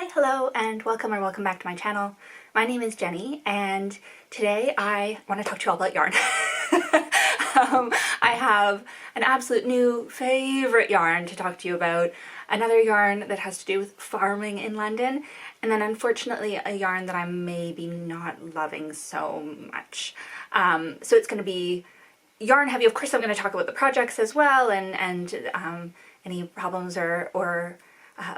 Hi, hello, and welcome back to my channel. My name is Jenny, and today I want to talk to you all about yarn. I have an absolute new favorite yarn to talk to you about, another yarn that has to do with farming in London, and then unfortunately a yarn that I'm maybe not loving so much. So it's going to be yarn heavy. Of course I'm going to talk about the projects as well, and any problems or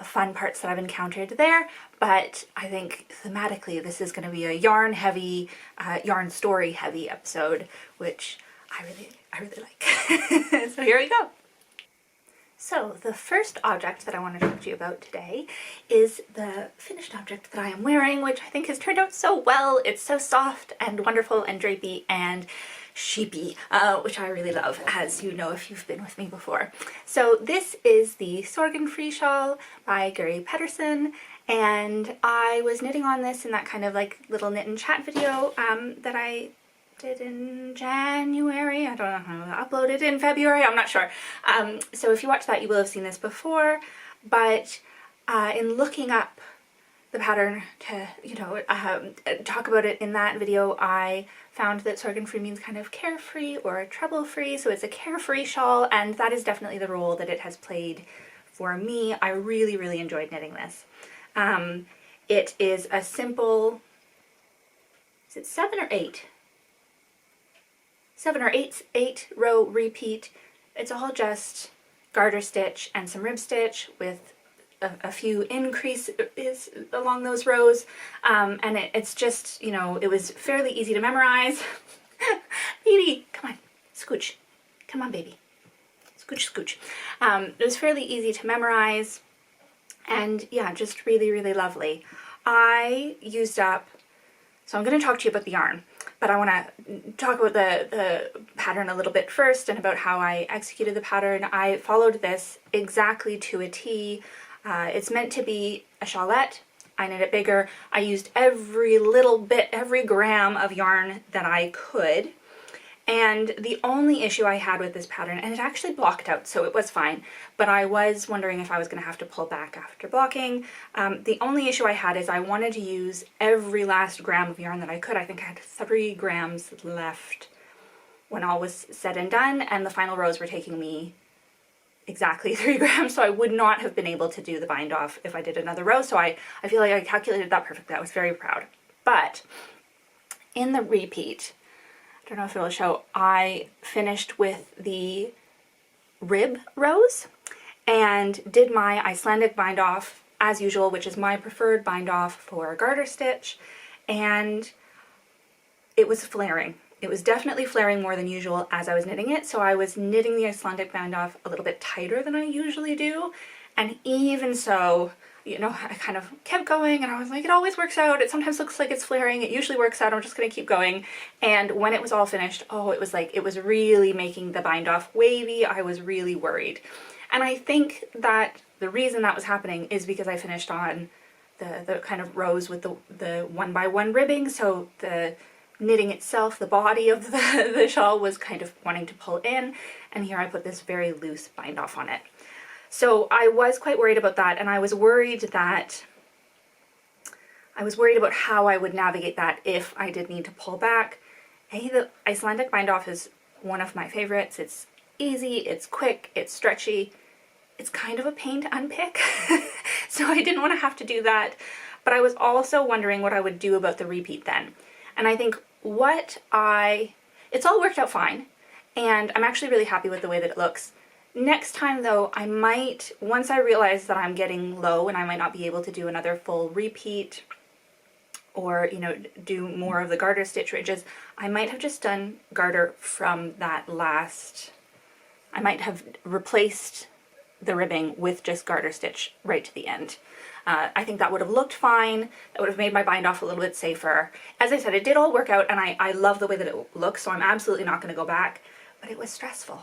fun parts that I've encountered there, but I think thematically this is going to be a yarn heavy, yarn story heavy episode, which I really like. So here we go. So the first object that I want to talk to you about today is the finished object that I am wearing, which I think has turned out so well. It's so soft and wonderful and drapey and sheepy, which I really love, as you know if you've been with me before. So this is the Sorgenfri shawl by Guri Pedersen, and I was knitting on this in that kind of like little knit and chat video that I did in January. I don't know how to upload it in February, I'm not sure. So if you watch that you will have seen this before, but in looking up the pattern to, talk about it in that video, I found that Sorgenfri means kind of carefree or trouble-free, so it's a carefree shawl, and that is definitely the role that it has played for me. I really enjoyed knitting this. It is a simple, is it 7 or 8? 7 or 8 row repeat. It's all just garter stitch and some rib stitch with a few increases along those rows, and it's just, it was fairly easy to memorize. Baby, come on, scooch. Come on, baby. Scooch. It was fairly easy to memorize, and yeah, just really lovely. I used up, so I'm going to talk to you about the yarn, but I want to talk about the pattern a little bit first and about how I executed the pattern. I followed this exactly to a T. It's meant to be a shawlette. I knit it bigger. I used every little bit, every gram of yarn that I could. And the only issue I had with this pattern, and it actually blocked out, so it was fine, but I was wondering if I was going to have to pull back after blocking. The only issue I had is I wanted to use every last gram of yarn that I could. I think I had 3 grams left when all was said and done, and the final rows were taking me exactly 3 grams, so I would not have been able to do the bind off if I did another row, so I feel like I calculated that perfectly. I was very proud. But in the repeat, I don't know if it'll show, I finished with the rib rows and did my Icelandic bind off as usual, which is my preferred bind off for garter stitch, and it was flaring. It was definitely flaring more than usual as I was knitting it, so I was knitting the Icelandic bind off a little bit tighter than I usually do, and even so, I kind of kept going, and I was like, it always works out. It sometimes looks like it's flaring. It usually works out. I'm just going to keep going. And when it was all finished, oh, it was really making the bind off wavy. I was really worried. And I think that the reason that was happening is because I finished on the kind of rows with the 1x1 ribbing, so the knitting itself, the body of the shawl was kind of wanting to pull in, and here I put this very loose bind off on it. So I was quite worried about that, and I was worried about how I would navigate that if I did need to pull back. The Icelandic bind off is one of my favorites. It's easy, it's quick, it's stretchy. It's kind of a pain to unpick, so I didn't want to have to do that, but I was also wondering what I would do about the repeat then. And I think it's all worked out fine, and I'm actually really happy with the way that it looks. Next time though, I might, once I realize that I'm getting low and I might not be able to do another full repeat or, do more of the garter stitch ridges, I might have just done garter from that last, I might have replaced the ribbing with just garter stitch right to the end. I think that would have looked fine. That would have made my bind off a little bit safer. As I said, it did all work out, and I love the way that it looks, so I'm absolutely not going to go back. But it was stressful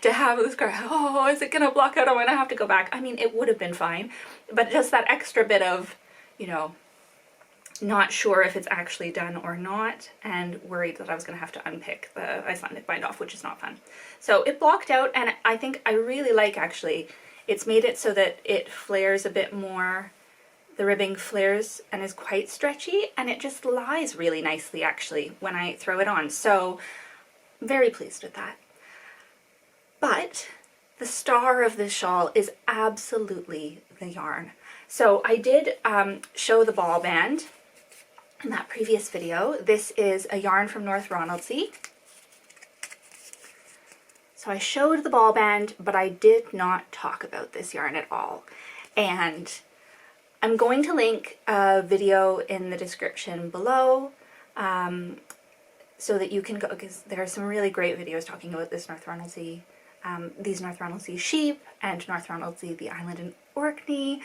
to have this girl, oh, is it going to block out? I'm going to have to go back. I mean, it would have been fine, but just that extra bit of, not sure if it's actually done or not, and worried that I was going to have to unpick the Icelandic bind off, which is not fun. So it blocked out, and I think I really like actually It's made it so that it flares a bit more. The ribbing flares and is quite stretchy, and it just lies really nicely actually when I throw it on. So very pleased with that. But the star of this shawl is absolutely the yarn. So I did show the ball band in that previous video. This is a yarn from North Ronaldsay. So I showed the ball band, but I did not talk about this yarn at all. And I'm going to link a video in the description below so that you can go, because there are some really great videos talking about this North Ronaldsay, these North Ronaldsay sheep and North Ronaldsay, the island in Orkney.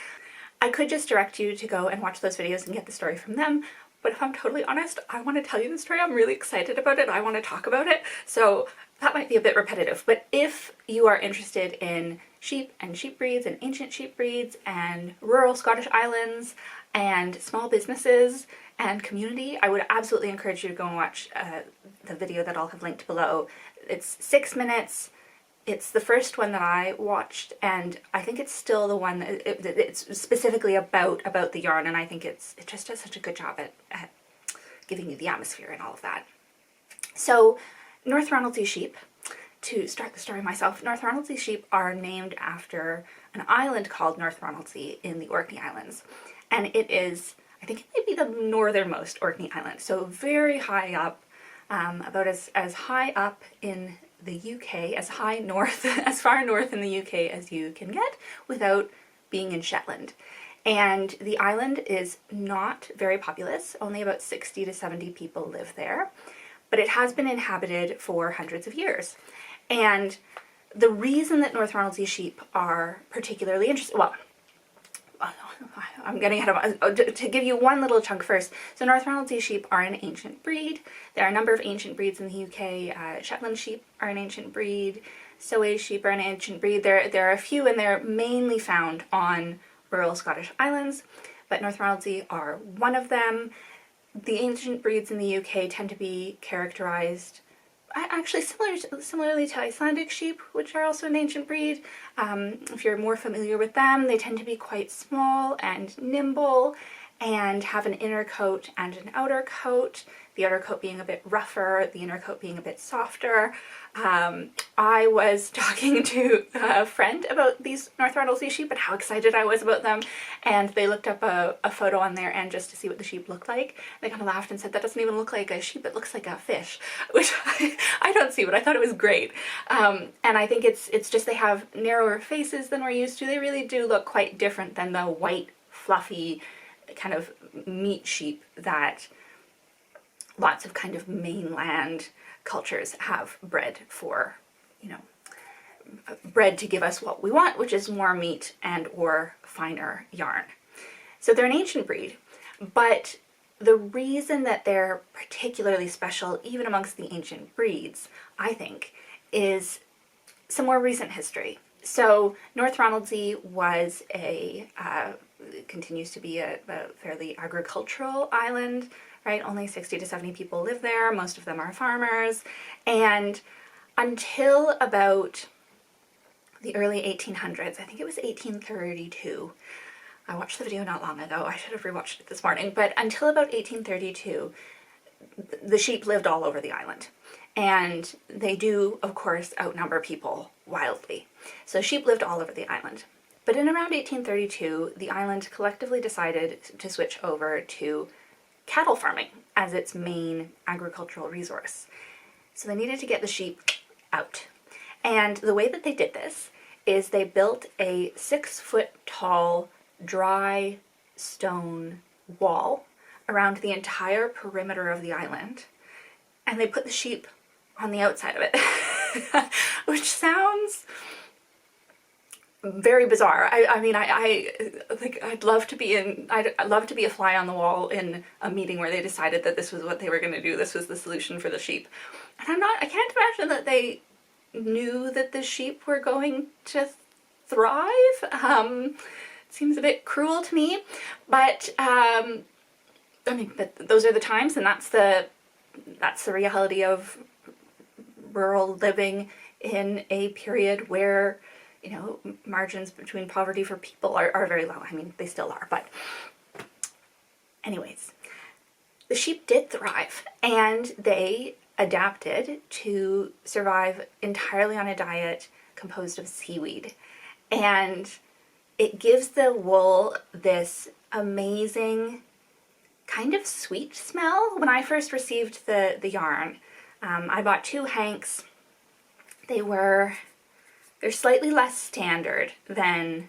I could just direct you to go and watch those videos and get the story from them, but if I'm totally honest, I want to tell you the story. I'm really excited about it. I want to talk about it. So that might be a bit repetitive, but if you are interested in sheep and sheep breeds and ancient sheep breeds and rural Scottish islands and small businesses and community, I would absolutely encourage you to go and watch the video that I'll have linked below. It's 6 minutes. It's the first one that I watched, and I think it's still the one that it's specifically about the yarn, and I think it just does such a good job at giving you the atmosphere and all of that. So North Ronaldsay sheep, to start the story myself, North Ronaldsay sheep are named after an island called North Ronaldsay in the Orkney Islands. And it is, I think it may be the northernmost Orkney Island, so very high up, about as high up in the UK, as high north, as far north in the UK as you can get without being in Shetland. And the island is not very populous, only about 60 to 70 people live there, but it has been inhabited for hundreds of years. And the reason that North Ronaldsay sheep are particularly interesting, well, I'm getting ahead of to give you one little chunk first. So North Ronaldsay sheep are an ancient breed. There are a number of ancient breeds in the UK. Shetland sheep are an ancient breed. Soay sheep are an ancient breed. There are a few, and they're mainly found on rural Scottish islands, but North Ronaldsay are one of them. The ancient breeds in the UK tend to be characterized actually similarly to Icelandic sheep, which are also an ancient breed. If you're more familiar with them, they tend to be quite small and nimble and have an inner coat and an outer coat, the outer coat being a bit rougher, the inner coat being a bit softer. I was talking to a friend about these North Ronaldsay sheep and how excited I was about them, and they looked up a photo on their end just to see what the sheep looked like. They kind of laughed and said, that doesn't even look like a sheep, it looks like a fish, which I don't see, but I thought it was great. And I think it's just they have narrower faces than we're used to. They really do look quite different than the white, fluffy, kind of meat sheep that lots of kind of mainland cultures have bred for, you know, bred to give us what we want, which is more meat and or finer yarn. So they're an ancient breed, but the reason that they're particularly special, even amongst the ancient breeds, I think, is some more recent history. So North Ronaldsay was continues to be a fairly agricultural island, right? Only 60 to 70 people live there. Most of them are farmers. And until about the early 1800s, I think it was 1832, I watched the video not long ago, I should have rewatched it this morning, but until about 1832, the sheep lived all over the island. And they do, of course, outnumber people wildly. So sheep lived all over the island. But in around 1832, the island collectively decided to switch over to cattle farming as its main agricultural resource. So they needed to get the sheep out. And the way that they did this is they built a 6-foot tall dry stone wall around the entire perimeter of the island, and they put the sheep on the outside of it, which sounds very bizarre. I mean, I think I'd love to be a fly on the wall in a meeting where they decided that this was what they were going to do. This was the solution for the sheep. And I can't imagine that they knew that the sheep were going to thrive. It seems a bit cruel to me, but I mean, but those are the times, and that's the reality of rural living in a period where you know, margins between poverty for people are very low. I mean, they still are, but anyways, the sheep did thrive, and they adapted to survive entirely on a diet composed of seaweed. And it gives the wool this amazing kind of sweet smell. When I first received the yarn, I bought 2 hanks. They're slightly less standard than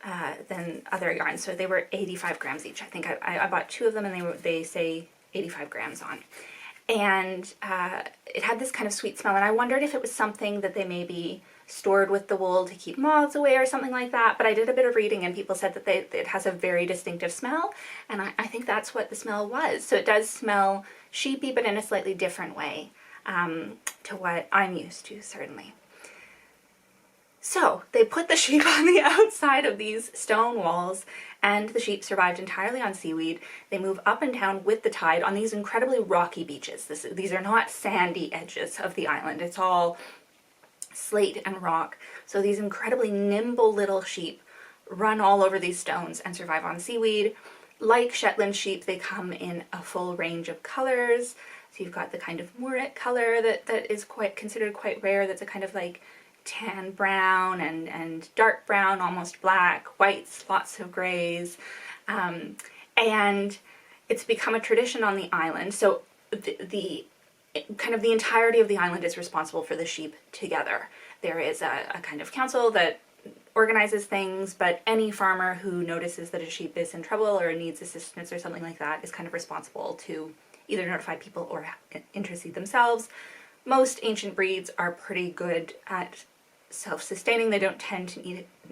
other yarns, so they were 85 grams each. I think I bought 2 of them, and they say 85 grams on. And it had this kind of sweet smell, and I wondered if it was something that they maybe stored with the wool to keep moths away or something like that, but I did a bit of reading and people said that it has a very distinctive smell, and I think that's what the smell was. So it does smell sheepy, but in a slightly different way to what I'm used to, certainly. So they put the sheep on the outside of these stone walls, and the sheep survived entirely on seaweed. They move up and down with the tide on these incredibly rocky beaches. These are not sandy edges of the island. It's all slate and rock. So these incredibly nimble little sheep run all over these stones and survive on seaweed. Like Shetland sheep, they come in a full range of colors. So you've got the kind of Murret color that is considered quite rare. That's a kind of like tan brown and dark brown, almost black, whites, lots of grays. And it's become a tradition on the island. So the entirety of the island is responsible for the sheep together. There is a kind of council that organizes things, but any farmer who notices that a sheep is in trouble or needs assistance or something like that is kind of responsible to either notify people or intercede themselves. Most ancient breeds are pretty good at self-sustaining. They don't tend to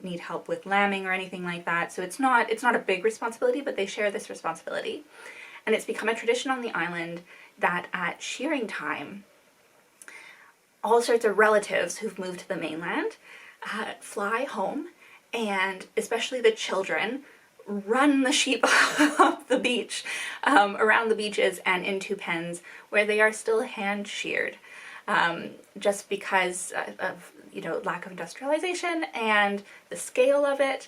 need help with lambing or anything like that, so it's not a big responsibility, but they share this responsibility. And it's become a tradition on the island that at shearing time, all sorts of relatives who've moved to the mainland fly home, and especially the children run the sheep off the beach, around the beaches and into pens where they are still hand sheared, just because of lack of industrialization and the scale of it.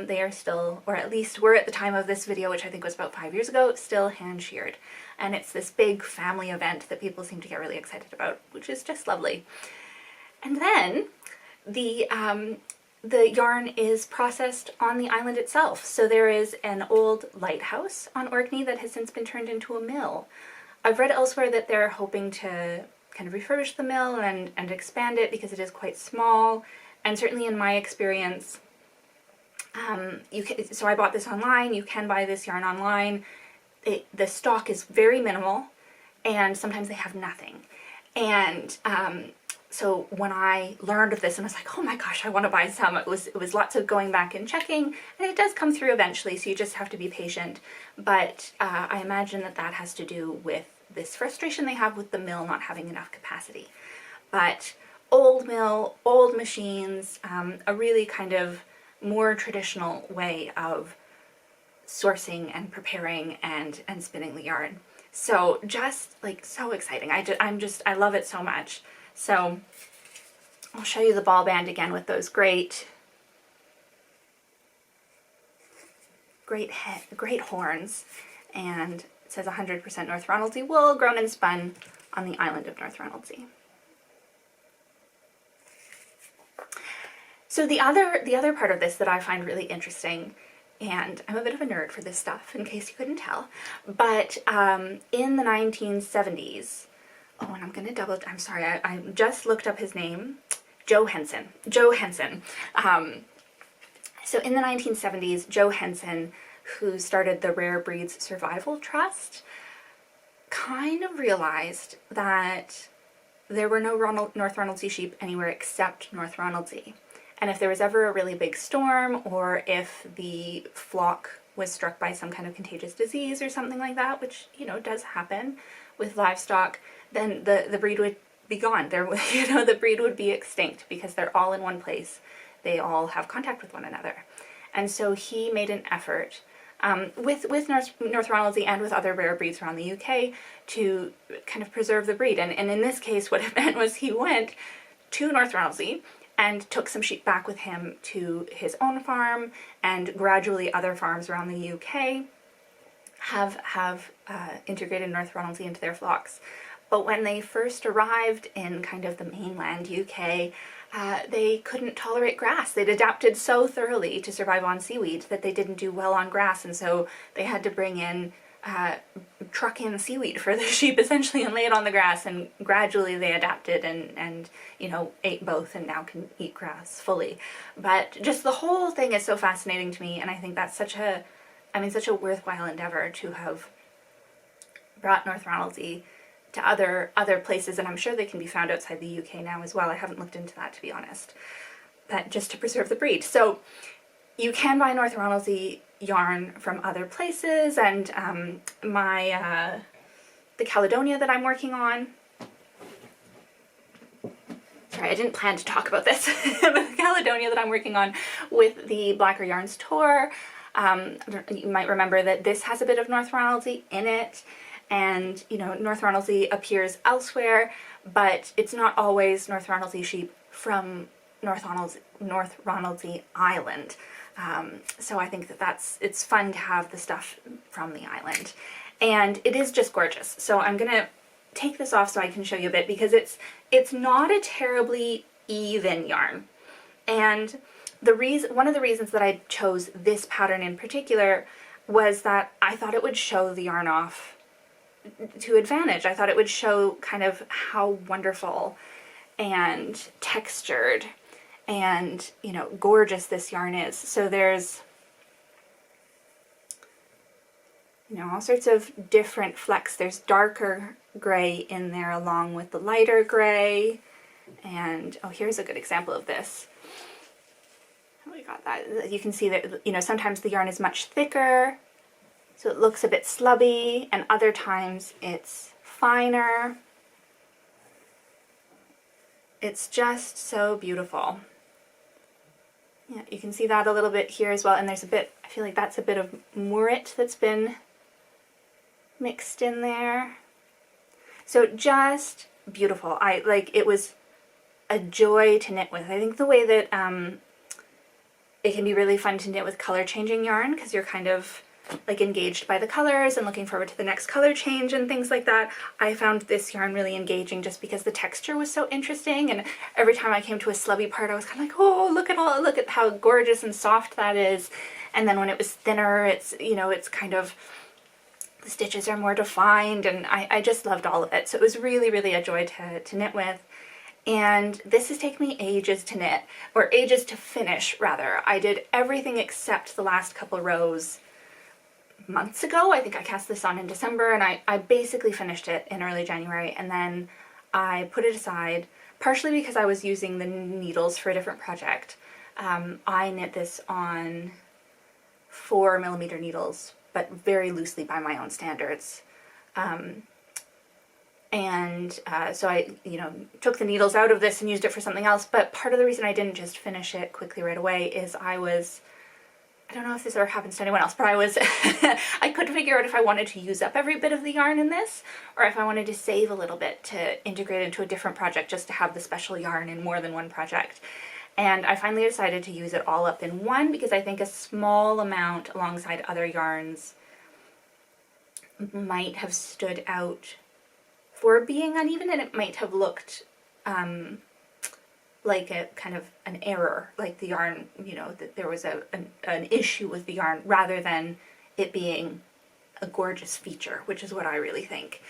They are still, or at least were at the time of this video, which I think was about 5 years ago, still hand sheared. And it's this big family event that people seem to get really excited about, which is just lovely. And then the yarn is processed on the island itself. So there is an old lighthouse on Orkney that has since been turned into a mill. I've read elsewhere that they're hoping to kind of refurbish the mill and expand it because it is quite small. And certainly in my experience, so I bought this online. You can buy this yarn online. The stock is very minimal, and sometimes they have nothing. And so when I learned of this and I was like, oh my gosh, I want to buy some, it was lots of going back and checking, and it does come through eventually, so you just have to be patient. But I imagine that has to do with this frustration they have with the mill not having enough capacity. But old mill, old machines, a really kind of more traditional way of sourcing and preparing and spinning the yarn. So just like so exciting. I love it so much. So I'll show you the ball band again with those great horns, and it says 100% North Ronaldsay wool grown and spun on the island of North Ronaldsay. So the other part of this that I find really interesting, and I'm a bit of a nerd for this stuff in case you couldn't tell, but in the 1970s, oh, and I'm sorry, I just looked up his name, Joe Henson. So in the 1970s, Joe Henson, who started the Rare Breeds Survival Trust, kind of realized that there were no North Ronaldsay sheep anywhere except North Ronaldsay. And if there was ever a really big storm, or if the flock was struck by some kind of contagious disease or something like that, which, does happen with livestock, then the breed would be gone. The breed would be extinct because they're all in one place. They all have contact with one another. And so he made an effort with North Ronaldsay and with other rare breeds around the UK to kind of preserve the breed. And in this case, what it meant was he went to North Ronaldsay and took some sheep back with him to his own farm, and gradually other farms around the UK have integrated North Ronaldsay into their flocks. But when they first arrived in kind of the mainland UK, they couldn't tolerate grass. They'd adapted so thoroughly to survive on seaweed that they didn't do well on grass, and so they had to bring in, truck in seaweed for the sheep essentially and lay it on the grass, and gradually they adapted and you know, ate both and now can eat grass fully. But just the whole thing is so fascinating to me, and I think that's such a worthwhile endeavor to have brought North Ronaldsay to other places, and I'm sure they can be found outside the UK now as well. I haven't looked into that, to be honest, but just to preserve the breed. So you can buy North Ronaldsay yarn from other places, and the Caledonia that I'm working on, sorry, I didn't plan to talk about this, but the Caledonia that I'm working on with the Blacker Yarns tour, you might remember that this has a bit of North Ronaldsay in it. And, you know, North Ronaldsay appears elsewhere, but it's not always North Ronaldsay sheep from North Ronaldsay Island. So I think it's fun to have the stuff from the island. And it is just gorgeous. So I'm going to take this off so I can show you a bit, because it's not a terribly even yarn. And one of the reasons that I chose this pattern in particular was that I thought it would show the yarn off to advantage. I thought it would show kind of how wonderful and textured and, you know, gorgeous this yarn is. So there's, you know, all sorts of different flecks. There's darker gray in there along with the lighter gray. And, oh, here's a good example of this. Oh, we got that. You can see that, you know, sometimes the yarn is much thicker, so it looks a bit slubby, and other times it's finer. It's just so beautiful. Yeah, you can see that a little bit here as well, and there's a bit, I feel like that's a bit of mouret that's been mixed in there. So just beautiful. It was a joy to knit with. I think the way that it can be really fun to knit with color changing yarn, because you're kind of like engaged by the colors and looking forward to the next color change and things like that. I found this yarn really engaging just because the texture was so interesting, and every time I came to a slubby part I was kind of like, oh, look at how gorgeous and soft that is. And then when it was thinner, it's, you know, it's kind of, the stitches are more defined, and I just loved all of it. So it was really, really a joy to knit with. And this has taken me ages to knit, or ages to finish rather. I did everything except the last couple rows months ago. I think I cast this on in December, and I basically finished it in early January, and then I put it aside, partially because I was using the needles for a different project. I knit this on 4mm needles, but very loosely by my own standards. So I, you know, took the needles out of this and used it for something else, but part of the reason I didn't just finish it quickly right away is I don't know if this ever happens to anyone else, but I couldn't figure out if I wanted to use up every bit of the yarn in this, or if I wanted to save a little bit to integrate into a different project, just to have the special yarn in more than one project. And I finally decided to use it all up in one, because I think a small amount alongside other yarns might have stood out for being uneven, and it might have looked like a kind of an error, like the yarn, you know, that there was an issue with the yarn, rather than it being a gorgeous feature, which is what I really think.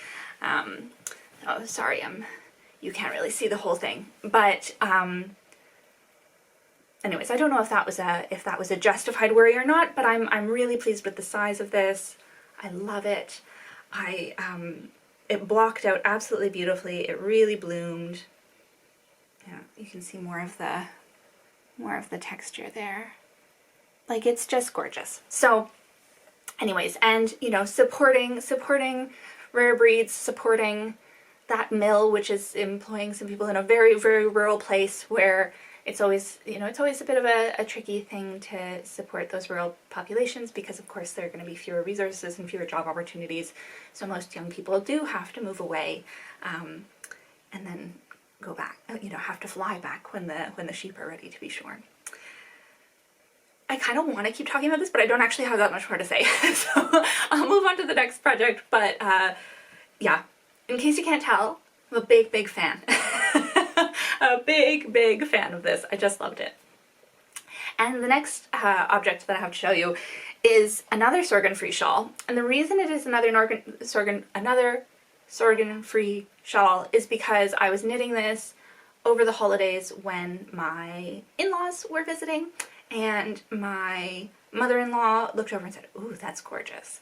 Oh, sorry, you can't really see the whole thing, but anyways, I don't know if that was a justified worry or not, but I'm really pleased with the size of this. I love it. It blocked out absolutely beautifully. It really bloomed. Yeah, you can see more of the texture there. Like, it's just gorgeous. So anyways, and you know, supporting rare breeds, supporting that mill, which is employing some people in a very, very rural place where it's always, you know, it's always a bit of a tricky thing to support those rural populations, because of course there are going to be fewer resources and fewer job opportunities. So most young people do have to move away, and then go back, you know, have to fly back when the sheep are ready to be shorn. I kind of want to keep talking about this, but I don't actually have that much more to say. So I'll move on to the next project. But yeah, in case you can't tell, I'm a big, big fan. A big, big fan of this. I just loved it. And the next object that I have to show you is another Sorgenfri shawl. And the reason it is another Sorgenfri shawl is because I was knitting this over the holidays when my in-laws were visiting, and my mother-in-law looked over and said, "Ooh, that's gorgeous."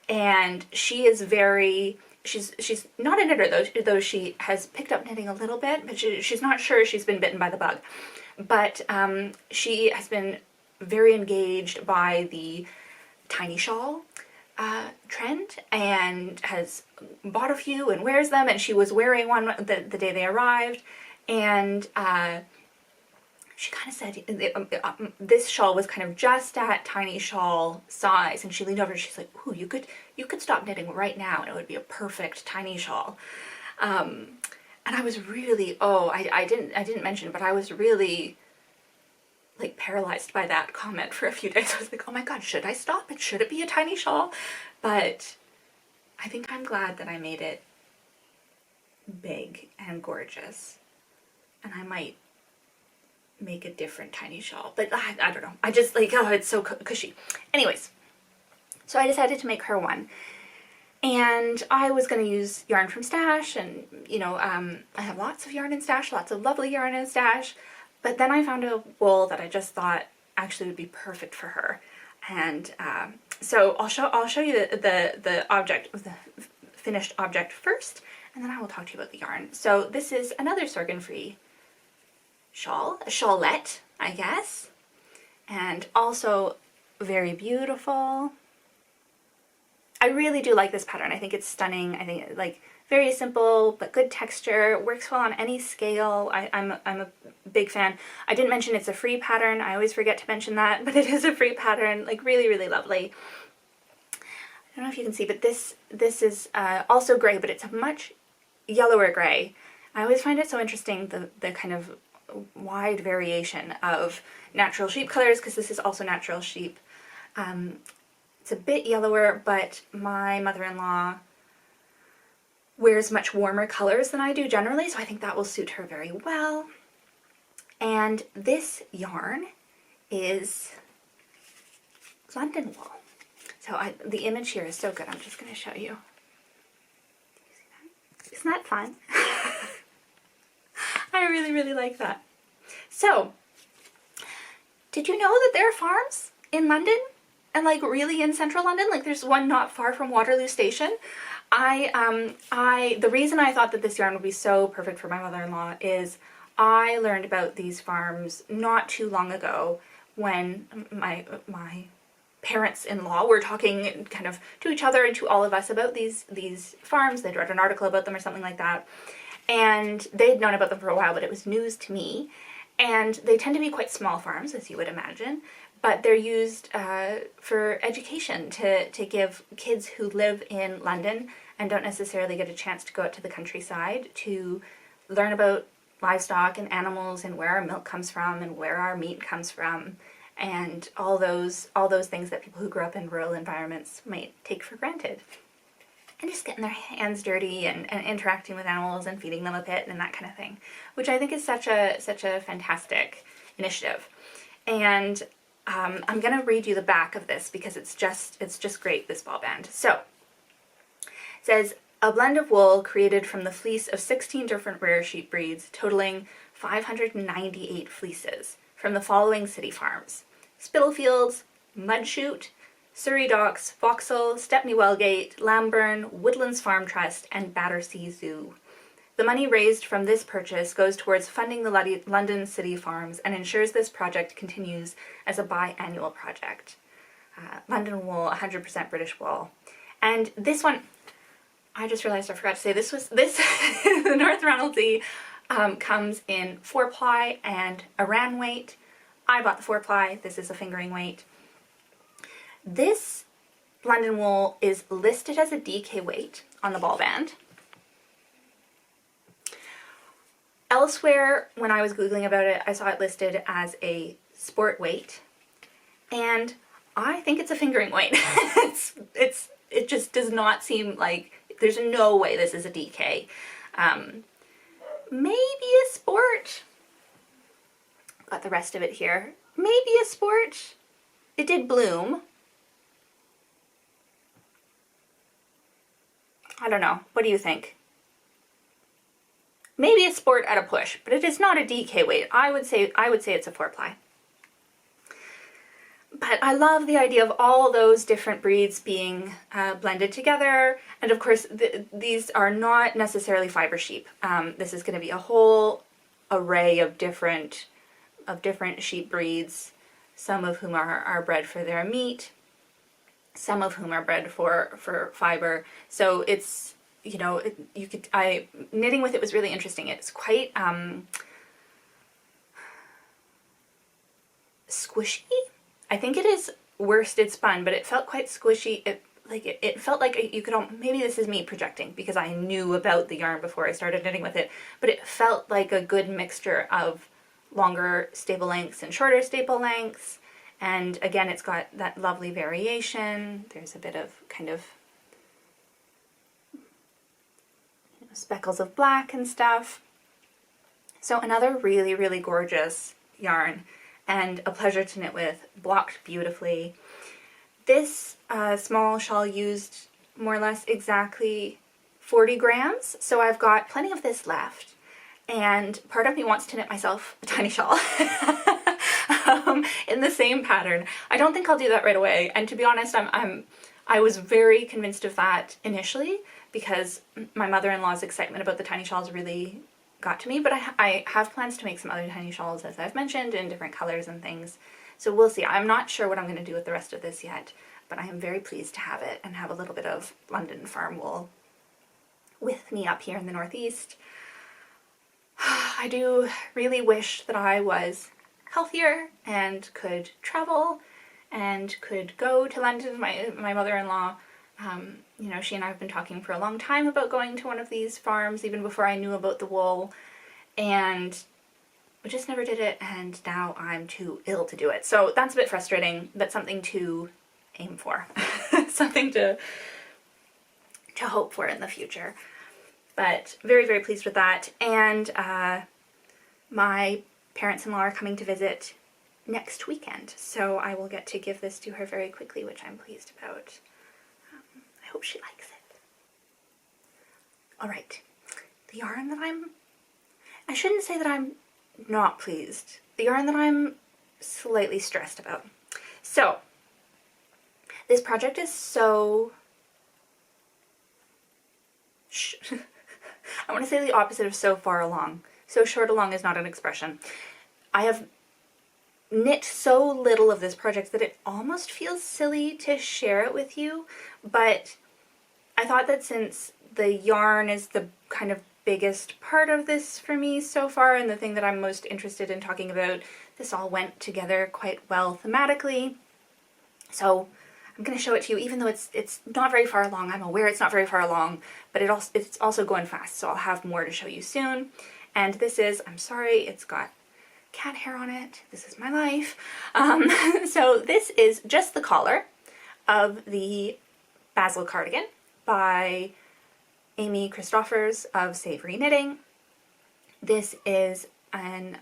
And she is very, she's not a knitter though she has picked up knitting a little bit, but she's not sure she's been bitten by the bug. But she has been very engaged by the tiny shawl trend and has bought a few and wears them, and she was wearing one the day they arrived, and she kind of said this shawl was kind of just at tiny shawl size, and she leaned over and she's like, "Ooh, you could stop knitting right now and it would be a perfect tiny shawl." And I was really, I didn't mention, but I was really like paralyzed by that comment for a few days. I was like, oh my god, should I stop it? Should it be a tiny shawl? But I think I'm glad that I made it big and gorgeous, and I might make a different tiny shawl, but I don't know. I just like, oh, it's so cushy. Anyways, so I decided to make her one, and I was going to use yarn from stash, and you know, I have lots of yarn in stash, lots of lovely yarn in stash, but then I found a wool that I just thought actually would be perfect for her, and so I'll show you the object, the finished object first, and then I will talk to you about the yarn. So this is another Sorgenfri shawl, a shawlette, I guess, and also very beautiful. I really do like this pattern. I think it's stunning. I think like very simple but good texture, works well on any scale. I'm a big fan. I didn't mention it's a free pattern. I always forget to mention that, but it is a free pattern. Like really, really lovely. I don't know if you can see, but this is also gray, but it's a much yellower gray. I always find it so interesting, the kind of wide variation of natural sheep colors, because this is also natural sheep. It's a bit yellower, but my mother-in-law wears much warmer colors than I do generally, so I think that will suit her very well. And this yarn is London wool. So the image here is so good. I'm just going to show you. Do you see that? Isn't that fun? I really, really like that. So, did you know that there are farms in London? And like really in central London? Like there's one not far from Waterloo Station. The reason I thought that this yarn would be so perfect for my mother-in-law is I learned about these farms not too long ago when my parents-in-law were talking kind of to each other and to all of us about these farms. They'd read an article about them or something like that. And they'd known about them for a while, but it was news to me. And they tend to be quite small farms, as you would imagine, but they're used for education to give kids who live in London and don't necessarily get a chance to go out to the countryside to learn about livestock and animals and where our milk comes from and where our meat comes from and all those things that people who grew up in rural environments might take for granted. And just getting their hands dirty and interacting with animals and feeding them a bit and that kind of thing, which I think is such a fantastic initiative. And I'm gonna read you the back of this because it's just great, this ball band. So it says, a blend of wool created from the fleece of 16 different rare sheep breeds, totaling 598 fleeces from the following city farms: Spitalfields, Mudchute, Surrey Docks, Vauxhall, Stepney Wellgate, Lamburn, Woodlands Farm Trust, and Battersea Zoo. The money raised from this purchase goes towards funding the London City Farms and ensures this project continues as a biannual project. London wool, 100% British wool. And this one, I just realized I forgot to say, this the North Ronaldsay comes in 4-ply and a ran weight. I bought the 4-ply, this is a fingering weight. This London wool is listed as a DK weight on the ball band. Elsewhere, when I was Googling about it, I saw it listed as a sport weight, and I think it's a fingering weight. It just does not seem like, there's no way this is a DK. Maybe a sport. Got the rest of it here. Maybe a sport. It did bloom. I don't know. What do you think? Maybe a sport at a push, but it is not a DK weight. I would say it's a 4-ply. But I love the idea of all those different breeds being blended together. And of course, these are not necessarily fiber sheep. This is going to be a whole array of different sheep breeds, some of whom are bred for their meat, some of whom are bred for fiber. So it's, you know, knitting with it was really interesting. It's quite squishy. I think it is worsted spun, but it felt quite squishy. It felt like you could, maybe this is me projecting because I knew about the yarn before I started knitting with it, but it felt like a good mixture of longer staple lengths and shorter staple lengths. And again, it's got that lovely variation. There's a bit of kind of speckles of black and stuff. So another really, really gorgeous yarn and a pleasure to knit with, blocked beautifully. This small shawl used more or less exactly 40 grams, so I've got plenty of this left. And part of me wants to knit myself a tiny shawl in the same pattern. I don't think I'll do that right away, and to be honest, I was very convinced of that initially because my mother-in-law's excitement about the tiny shawls really got to me, but I have plans to make some other tiny shawls, as I've mentioned, in different colors and things. So we'll see. I'm not sure what I'm going to do with the rest of this yet, but I am very pleased to have it and have a little bit of London farm wool with me up here in the Northeast. I do really wish that I was healthier and could travel and could go to London. My mother-in-law, you know, she and I have been talking for a long time about going to one of these farms, even before I knew about the wool, and we just never did it, and now I'm too ill to do it. So that's a bit frustrating, but something to aim for. Something to hope for in the future. But very, very pleased with that. And my parents-in-law are coming to visit next weekend, so I will get to give this to her very quickly, which I'm pleased about. I hope she likes it. Alright, the yarn that I shouldn't say that I'm not pleased. The yarn that I'm slightly stressed about. So, this project is so... I want to say the opposite of so far along. So short along is not an expression. I have knit so little of this project that it almost feels silly to share it with you, but I thought that since the yarn is the kind of biggest part of this for me so far and the thing that I'm most interested in talking about, this all went together quite well thematically. So I'm going to show it to you, even though it's not very far along. I'm aware it's not very far along, but it's also going fast, so I'll have more to show you soon. And this is, I'm sorry, it's got cat hair on it. This is my life. So this is just the collar of the Basil cardigan by Amy Christoffers of Savory Knitting. This is an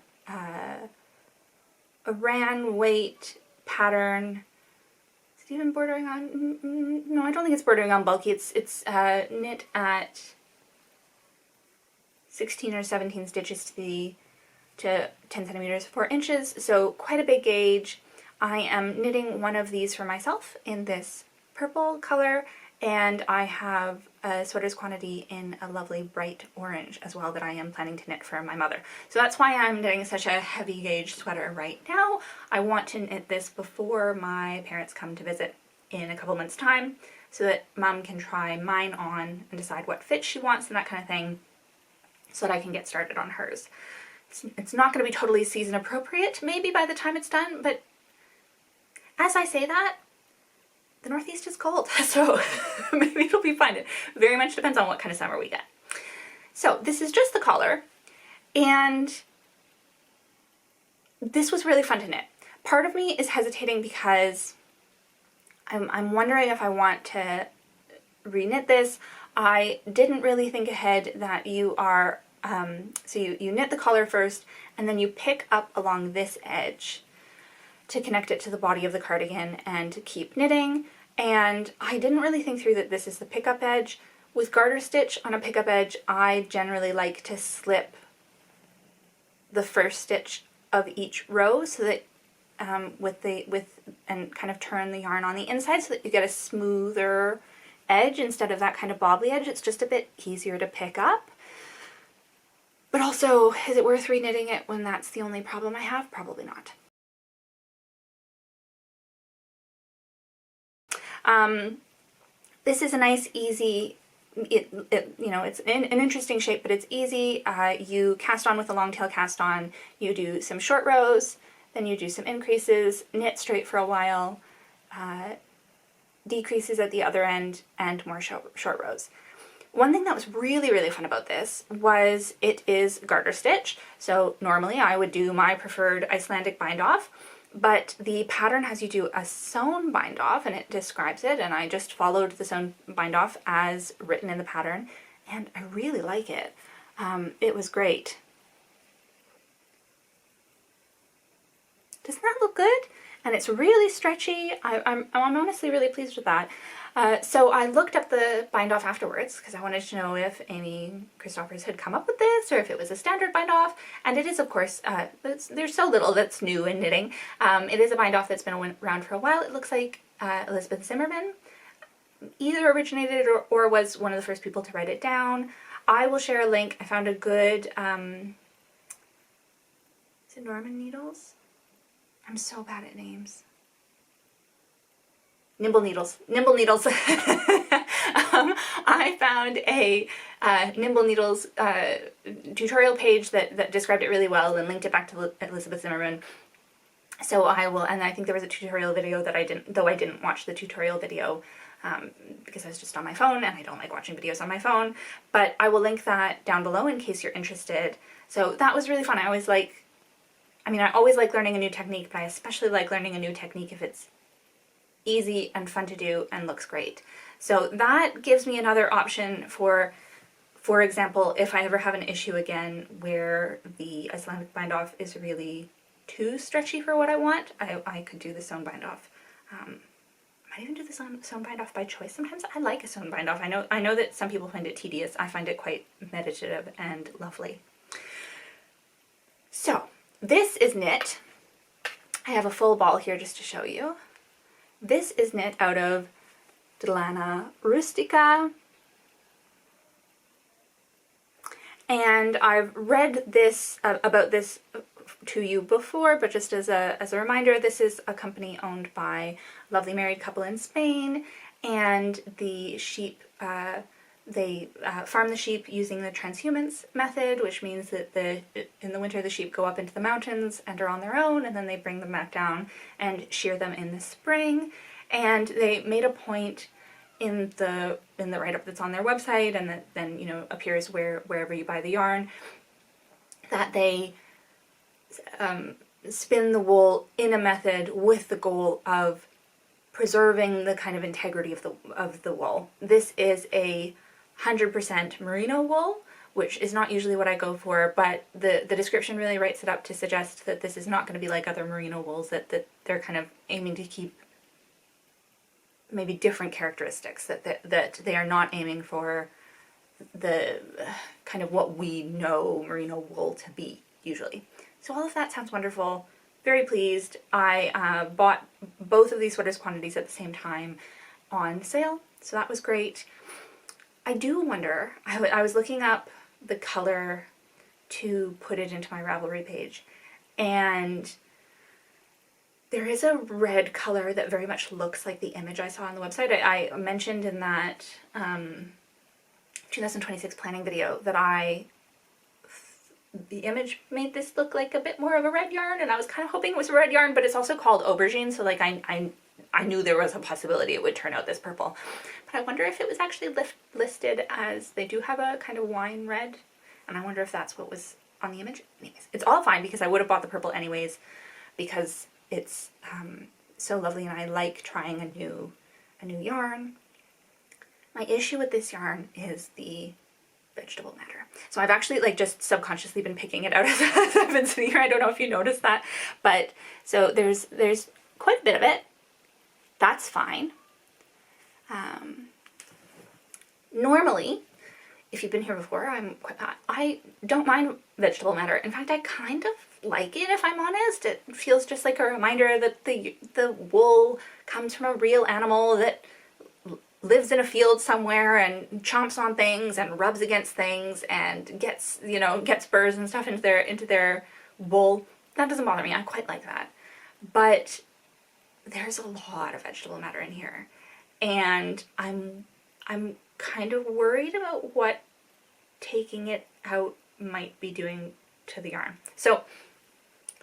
Iran weight pattern. Is it even bordering on? No, I don't think it's bordering on bulky. It's knit at 16 or 17 stitches to 10 centimeters 4 inches, so quite a big gauge. I am knitting one of these for myself in this purple color, and I have a sweater's quantity in a lovely bright orange as well that I am planning to knit for my mother. So that's why I'm knitting such a heavy gauge sweater right now. I want to knit this before my parents come to visit in a couple months' time so that Mom can try mine on and decide what fit she wants and that kind of thing, so that I can get started on hers. It's not going to be totally season appropriate maybe by the time it's done, but as I say that, the Northeast is cold, so maybe it'll be fine. It very much depends on what kind of summer we get. So this is just the collar, And this was really fun to knit. Part of me is hesitating because I'm wondering if I want to reknit this. I didn't really think ahead that you are, so you knit the collar first, and then you pick up along this edge to connect it to the body of the cardigan and keep knitting. And I didn't really think through that this is the pickup edge. With garter stitch on a pickup edge, I generally like to slip the first stitch of each row so that and kind of turn the yarn on the inside so that you get a smoother edge instead of that kind of bobbly edge. It's just a bit easier to pick up. But also, is it worth reknitting it when that's the only problem I have? Probably not. This is a nice, easy, you know, it's an interesting shape, but it's easy. You cast on with a long tail cast on, you do some short rows, then you do some increases, knit straight for a while, decreases at the other end, and more short rows. One thing that was really, really fun about this was it is garter stitch. So normally I would do my preferred Icelandic bind off, but the pattern has you do a sewn bind off and it describes it, and I just followed the sewn bind off as written in the pattern, and I really like it. It was great. Doesn't that look good? And it's really stretchy. I'm honestly really pleased with that. So I looked up the bind off afterwards because I wanted to know if Amy Christoffers had come up with this or if it was a standard bind off. And it is, of course, there's so little that's new in knitting. It is a bind off that's been around for a while. It looks like Elizabeth Zimmerman either originated or was one of the first people to write it down. I will share a link. I found a good, is it Norman Needles? I'm so bad at names. Nimble Needles. Nimble Needles. I found a Nimble Needles tutorial page that described it really well and linked it back to Elizabeth Zimmerman. So I will, and I think there was a tutorial video that I didn't watch the tutorial video because I was just on my phone and I don't like watching videos on my phone, but I will link that down below in case you're interested. So that was really fun. I always like learning a new technique, but I especially like learning a new technique if it's easy and fun to do and looks great. So that gives me another option for example, if I ever have an issue again where the Icelandic bind off is really too stretchy for what I want, I could do the sewn bind off. I might even do the sewn bind off by choice. Sometimes I like a sewn bind off. I know that some people find it tedious. I find it quite meditative and lovely. So this is knit. I have a full ball here just to show you. This is knit out of Lana Rustica. And I've read this about this to you before, but just as a reminder, this is a company owned by a lovely married couple in Spain, and the sheep, they farm the sheep using the transhumance method, which means that in the winter the sheep go up into the mountains and are on their own, and then they bring them back down and shear them in the spring. And they made a point in the write-up that's on their website, and that then, you know, appears wherever you buy the yarn, that they spin the wool in a method with the goal of preserving the kind of integrity of the wool. This is a 100% merino wool, which is not usually what I go for, but the description really writes it up to suggest that this is not going to be like other merino wools, that they're kind of aiming to keep maybe different characteristics, that they are not aiming for the kind of what we know merino wool to be usually. So all of that sounds wonderful. Very pleased. I bought both of these sweaters quantities at the same time on sale, so that was great. I do wonder, I was looking up the color to put it into my Ravelry page, and there is a red color that very much looks like the image I saw on the website. I mentioned in that 2026 planning video that the image made this look like a bit more of a red yarn, and I was kind of hoping it was a red yarn, but it's also called aubergine, so like I knew there was a possibility it would turn out this purple. But I wonder if it was actually listed as, they do have a kind of wine red, and I wonder if that's what was on the image. Anyways, it's all fine because I would have bought the purple anyways because it's so lovely and I like trying a new yarn. My issue with this yarn is the vegetable matter. So I've actually like just subconsciously been picking it out as I've been sitting here. I don't know if you noticed that, but so there's quite a bit of it. That's fine. Normally, if you've been here before, I don't mind vegetable matter. In fact, I kind of like it, if I'm honest. It feels just like a reminder that the wool comes from a real animal that lives in a field somewhere and chomps on things and rubs against things and gets burrs and stuff into their wool. That doesn't bother me. I quite like that. But there's a lot of vegetable matter in here, and I'm kind of worried about what taking it out might be doing to the yarn. So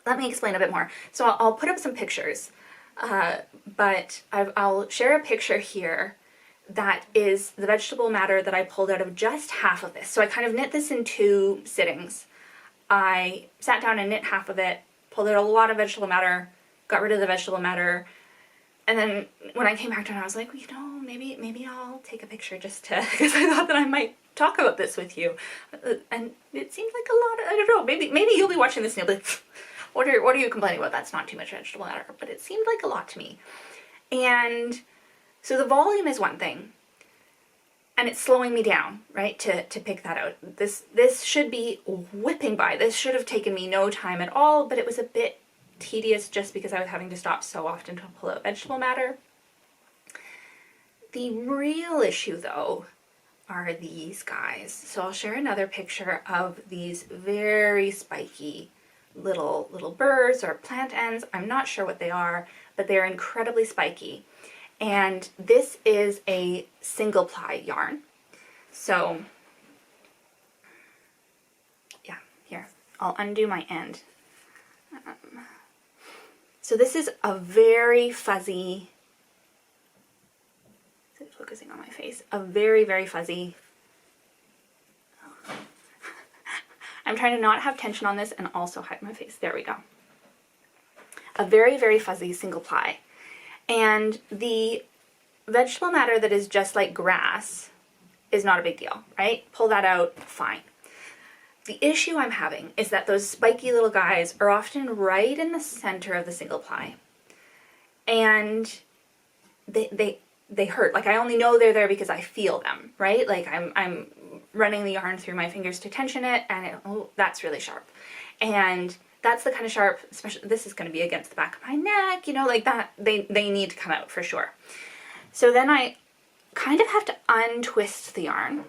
let me explain a bit more. So I'll put up some pictures, but I'll share a picture here that is the vegetable matter that I pulled out of just half of this. So I kind of knit this in 2 sittings. I sat down and knit half of it, pulled out a lot of vegetable matter, got rid of the vegetable matter, and then when I came back to it, I was like, maybe I'll take a picture just to, because I thought that I might talk about this with you. And it seemed like a lot of, I don't know, maybe you'll be watching this and you'll be like, what are you complaining about? That's not too much vegetable matter. But it seemed like a lot to me. And so the volume is one thing, and it's slowing me down, right, to pick that out. This should be whipping by. This should have taken me no time at all, but it was a bit tedious just because I was having to stop so often to pull out vegetable matter. The real issue, though, are these guys. So I'll share another picture of these very spiky little burrs or plant ends. I'm not sure what they are, but they're incredibly spiky. And this is a single ply yarn. So yeah, here, I'll undo my end. So this is a very fuzzy, is it focusing on my face? A very, very fuzzy, I'm trying to not have tension on this and also hide my face. There we go. A very, very fuzzy single ply. And the vegetable matter that is just like grass is not a big deal, right? Pull that out, fine. The issue I'm having is that those spiky little guys are often right in the center of the single ply. And they hurt. Like, I only know they're there because I feel them, right? Like I'm running the yarn through my fingers to tension it, and that's really sharp. And that's the kind of sharp, especially this is going to be against the back of my neck, like that, they need to come out for sure. So then I kind of have to untwist the yarn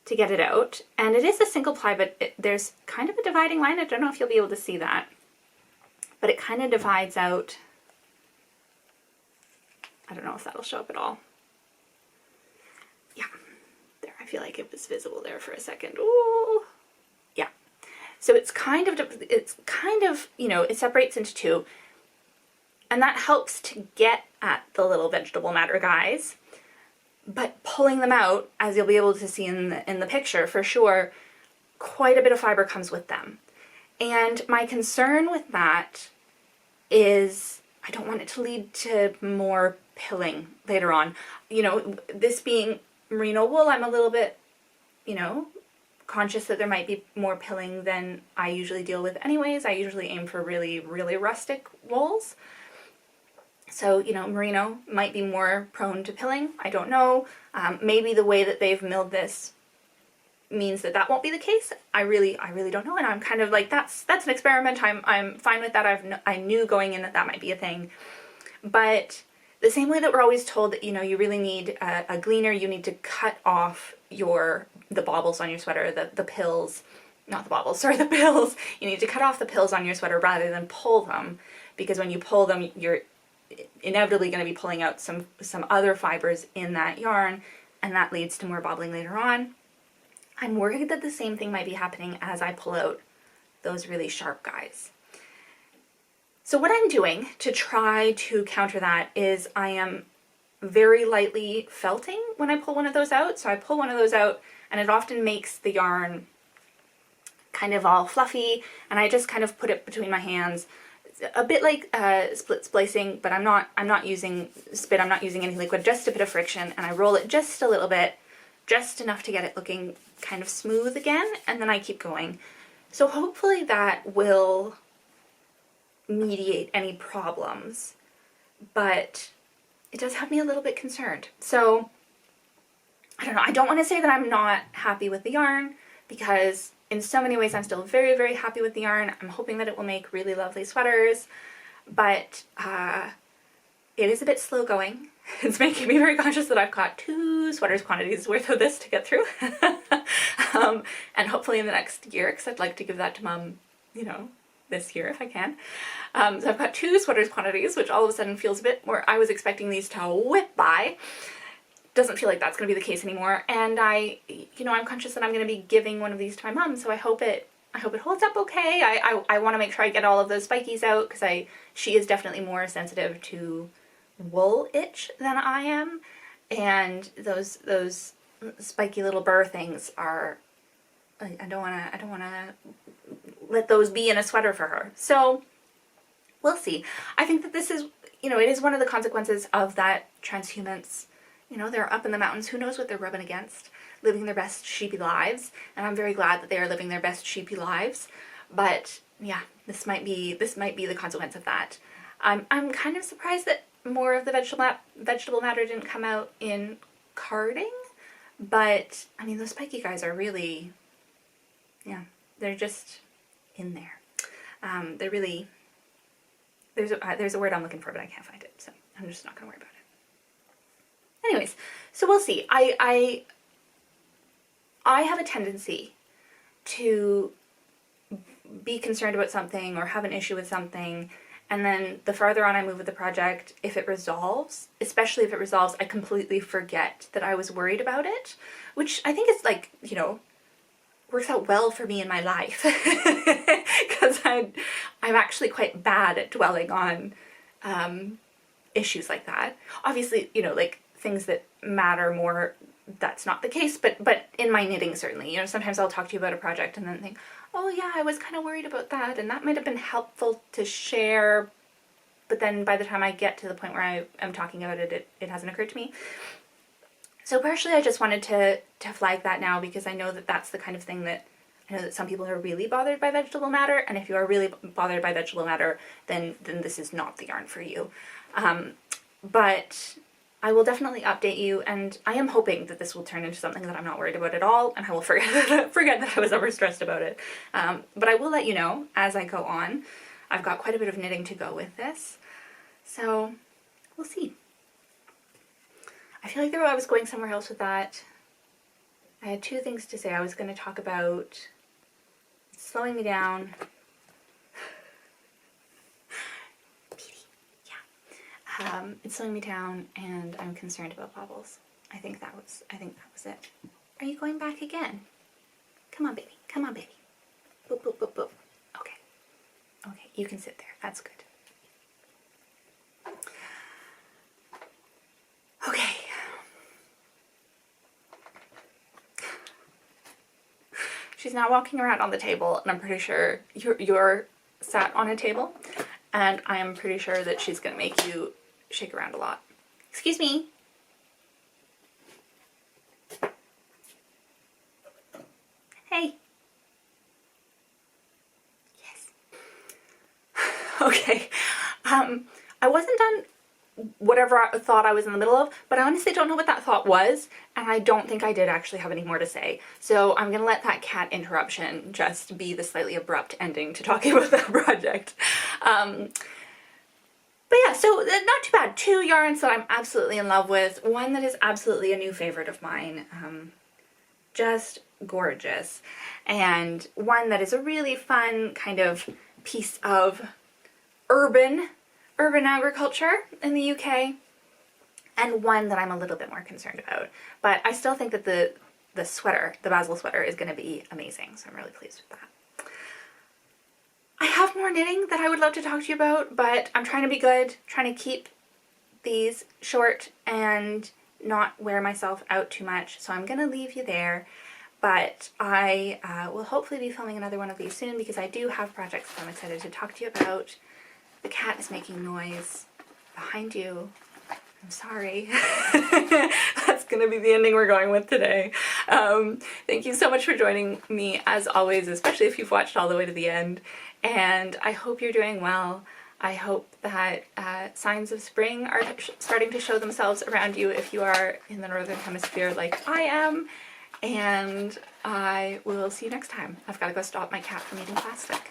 to get it out. And it is a single ply, but there's kind of a dividing line. I don't know if you'll be able to see that, but it kind of divides out. I don't know if that'll show up at all. Yeah, there, I feel like it was visible there for a second. Ooh, yeah. So it's kind of, it separates into 2, and that helps to get at the little vegetable matter guys. But pulling them out, as you'll be able to see in the picture for sure, quite a bit of fiber comes with them. And my concern with that is I don't want it to lead to more pilling later on. This being merino wool, I'm a little bit, conscious that there might be more pilling than I usually deal with anyways. I usually aim for really, really rustic wools. So, merino might be more prone to pilling. I don't know. Maybe the way that they've milled this means that won't be the case. I really don't know. And I'm kind of like, that's an experiment. I'm fine with that. I knew going in that might be a thing. But the same way that we're always told that, you really need a gleaner, you need to cut off the baubles on your sweater, the pills, not the baubles, sorry, the pills. You need to cut off the pills on your sweater rather than pull them, because when you pull them, you're inevitably going to be pulling out some other fibers in that yarn, and that leads to more bobbling later on. I'm worried that the same thing might be happening as I pull out those really sharp guys. So what I'm doing to try to counter that is I am very lightly felting when I pull one of those out. So I pull one of those out, and it often makes the yarn kind of all fluffy, and I just kind of put it between my hands, a bit like split splicing, but I'm not using spit, I'm not using any liquid, just a bit of friction, and I roll it just a little bit, just enough to get it looking kind of smooth again, and then I keep going. So hopefully that will mediate any problems, but it does have me a little bit concerned. So I don't know, I don't want to say that I'm not happy with the yarn, because in so many ways I'm still very, very happy with the yarn. I'm hoping that it will make really lovely sweaters, but it is a bit slow going. It's making me very conscious that I've got 2 sweaters quantities worth of this to get through. And hopefully in the next year, because I'd like to give that to Mum, you know, this year if I can. So I've got 2 sweaters quantities, which all of a sudden feels a bit more, I was expecting these to whip by. Doesn't feel like that's going to be the case anymore, and I'm conscious that I'm going to be giving one of these to my mom, so I hope it holds up okay. I want to make sure I get all of those spikies out, because she is definitely more sensitive to wool itch than I am, and those spiky little burr things are, I don't want to let those be in a sweater for her. So we'll see. I think that this is, it is one of the consequences of that transhumance. They're up in the mountains, who knows what they're rubbing against, living their best sheepy lives, and I'm very glad that they are living their best sheepy lives, but yeah, this might be the consequence of that. I'm kind of surprised that more of the vegetable matter didn't come out in carding, but I mean, those spiky guys are really, yeah, they're just in there. They're really, there's a word I'm looking for, but I can't find it, so I'm just not gonna worry about it. Anyways, so we'll see. I have a tendency to be concerned about something or have an issue with something, and then the farther on I move with the project, if it resolves, especially if it resolves, I completely forget that I was worried about it, which I think is like, works out well for me in my life, because I'm actually quite bad at dwelling on issues like that. Obviously, like things that matter more, that's not the case, but in my knitting, certainly. Sometimes I'll talk to you about a project and then think, oh yeah, I was kind of worried about that, and that might have been helpful to share, but then by the time I get to the point where I am talking about it, it hasn't occurred to me. So partially I just wanted to flag that now, because I know that that's the kind of thing that, I know that some people are really bothered by vegetable matter, and if you are really bothered by vegetable matter, then this is not the yarn for you. But I will definitely update you, and I am hoping that this will turn into something that I'm not worried about at all, and I will forget that I was ever stressed about it. But I will let you know as I go on. I've got quite a bit of knitting to go with this, so we'll see. I feel like I was going somewhere else with that. I had 2 things to say. I was going to talk about slowing me down. It's slowing me down, and I'm concerned about bobbles. I think that was it. Are you going back again? Come on, baby. Come on, baby. Boop, boop, boop, boop. Okay. Okay, you can sit there. That's good. Okay. She's now walking around on the table, and I'm pretty sure you're sat on a table, and I am pretty sure that she's going to make you shake around a lot. Excuse me. Hey. Yes. Okay. I wasn't done whatever I thought I was in the middle of, but I honestly don't know what that thought was, and I don't think I did actually have any more to say. So I'm gonna let that cat interruption just be the slightly abrupt ending to talking about that project. But yeah, so not too bad. 2 yarns that I'm absolutely in love with. One that is absolutely a new favorite of mine. Just gorgeous. And one that is a really fun kind of piece of urban agriculture in the UK. And one that I'm a little bit more concerned about. But I still think that the sweater, the Basil sweater, is going to be amazing. So I'm really pleased with that. I have more knitting that I would love to talk to you about, but I'm trying to be good, trying to keep these short and not wear myself out too much, so I'm gonna leave you there. But I will hopefully be filming another one of these soon because I do have projects that I'm excited to talk to you about. The cat is making noise behind you. I'm sorry. That's going to be the ending we're going with today. Thank you so much for joining me as always, especially if you've watched all the way to the end. And I hope you're doing well. I hope that signs of spring are starting to show themselves around you if you are in the Northern Hemisphere like I am. And I will see you next time. I've got to go stop my cat from eating plastic.